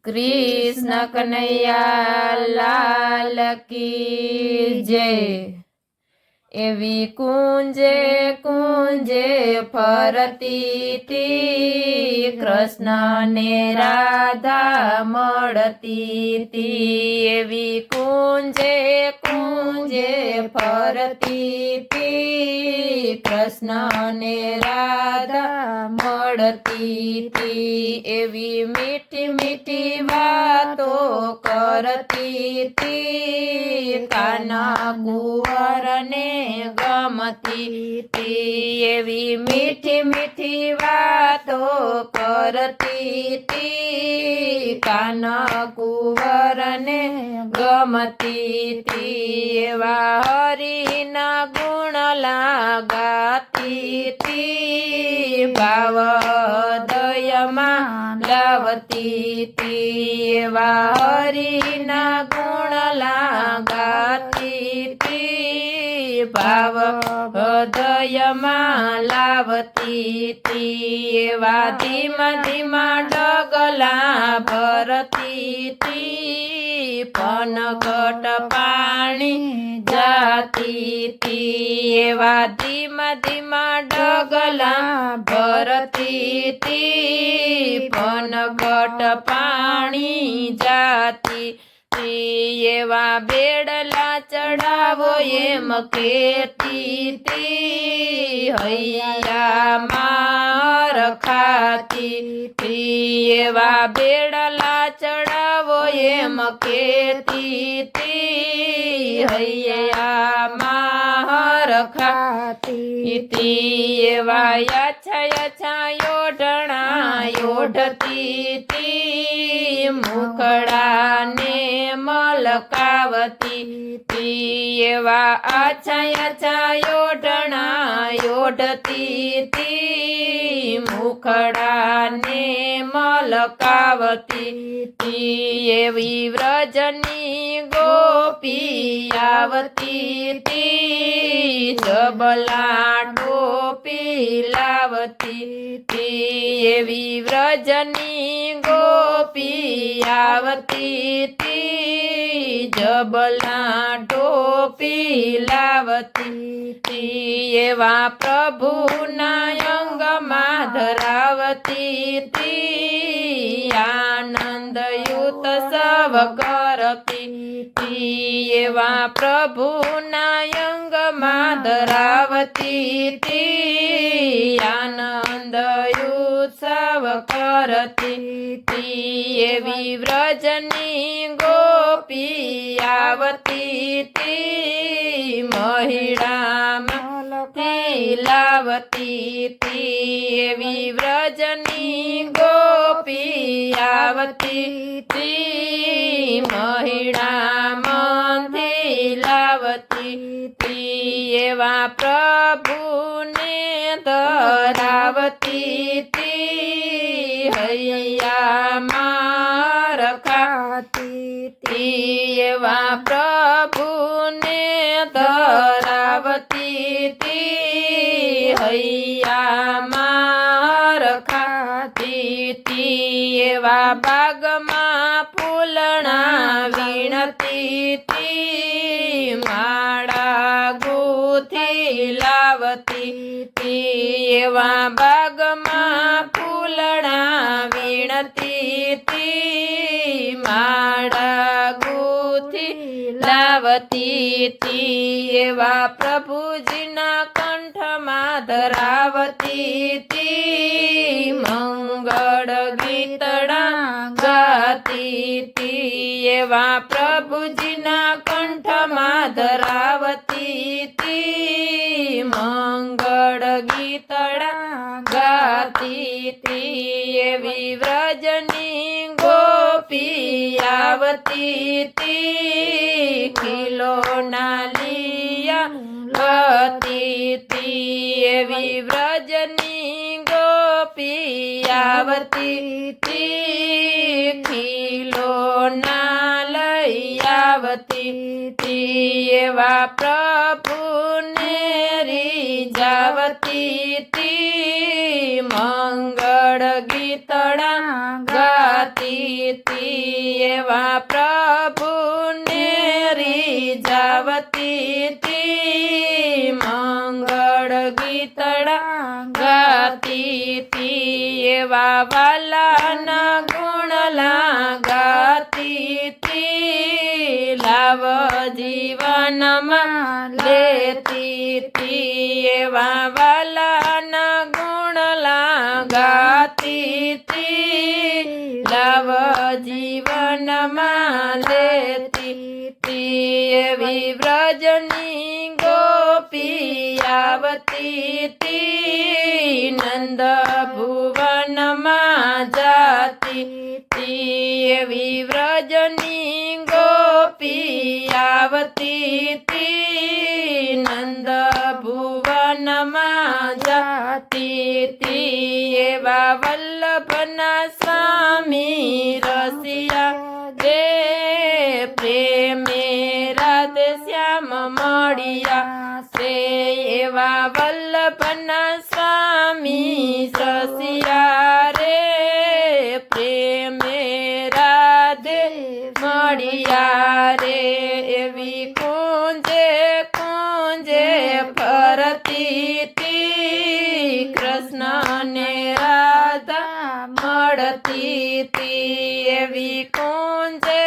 कृष्ण कन्हैया लाल की जय। एवी कुंजे कुंजे फरती थी कृष्ण ने राधा मळती थी। एवी कुंजे कुंजे फरती थी कृष्ण ने राधा मळती थी। एवी मीठी मीठी बातों करती थी काना कुंवर ने गमती थी। एवी मीठी मीठी बातों करती थी काना कुंवर ने गमती थी। एवा हरि ना गुण लगाती थी भाव दयमा लावती थी। एवा हरि ना गुण लगाती थी भाव हृदयमा लावती थी। एवा धीमा धीमा डगला भरती थी पनघट पाणी जाती थी। एवा धीमा धीमा डगला भरती थी पनघट पाणी जाती थी। एवा बेडला चढ़ावो एम केती थी हैया मार खाती थी। एवा बेडला चढ़ावो एम केती थी हैया मार खाती थी। एवा याछा याछा योढणा योढती थी मुखड़ा ने मलकावती थी। एवा आछा आछा योढणा योढती थी मुखड़ा ने मलकावती थी। एवी व्रजनी गोपी आवती थी जबला टोपी लावती थी। एवी व्रजनी गोपी आवती थी जबला टोपी लावती थी। एवा प्रभु नायंग धरावती थी आनंद युत सब करती थी। एवा प्रभु नायंग धरावती थी आनंद युत सब करती थी। एवी व्रजनी गोपी आवती थी महिला लावती थी। एवी व्रजनी गोपी आवती थी महिला मंथी लावती थी। एवा प्रभु ने धरावती थी हैया मार खाती थी। एवा प्रभु ने धरावती थी हैया मार खाती थी। एवा बागमा फूलना वीणती थी माड़ा गुथी लावती थी। एवा बागमा फूलना वीणती थी माड़ा गुथी लावती थी। एवा प्रभुजीना कंठमा धरावती थी मंगल गीतड़ा गाती थी। एवा प्रभुजीना कंठमा धरावती थी मंगल गीतड़ा गाती थी। एवी व्रजनी गोपी आवती थी खिलौना लिया गती थी। एवी व्रजनी गोपी आवती थी खिलौना लई आवती थी। एवा प्रभु ने रिझावती थी मंगल गीतड़ा गाती તી એવા પ્રભુને રીઝાવતી તી મંગળ ગીતડા ગાતી તી એવા વાલાના ગુણલા ગાતી તી લાવ જીવનમાં લેતી તી એવા વાલાના ગુણલા ગાતી તી લાવ જીવનમાં લેતી તી એવી વ્રજની ગોપી આવતી તી નંદ ભુવનમાં જાતી તી એવી વ્રજની ગોપી આવતી તી નંદ ભુવનમાં જાતી તી એવા વલ્લભના સ્વામી રસિયા રે પ્રેમે રાધે શ્યામ મળ્યા રે એવા વલ્લભના સ્વામી રસિયા રે પ્રેમે રાધે મળ્યા રે એવી કુંજે કુંજે ફરતી તી કૃષ્ણને રાધા મળતી તી એવી કુંજે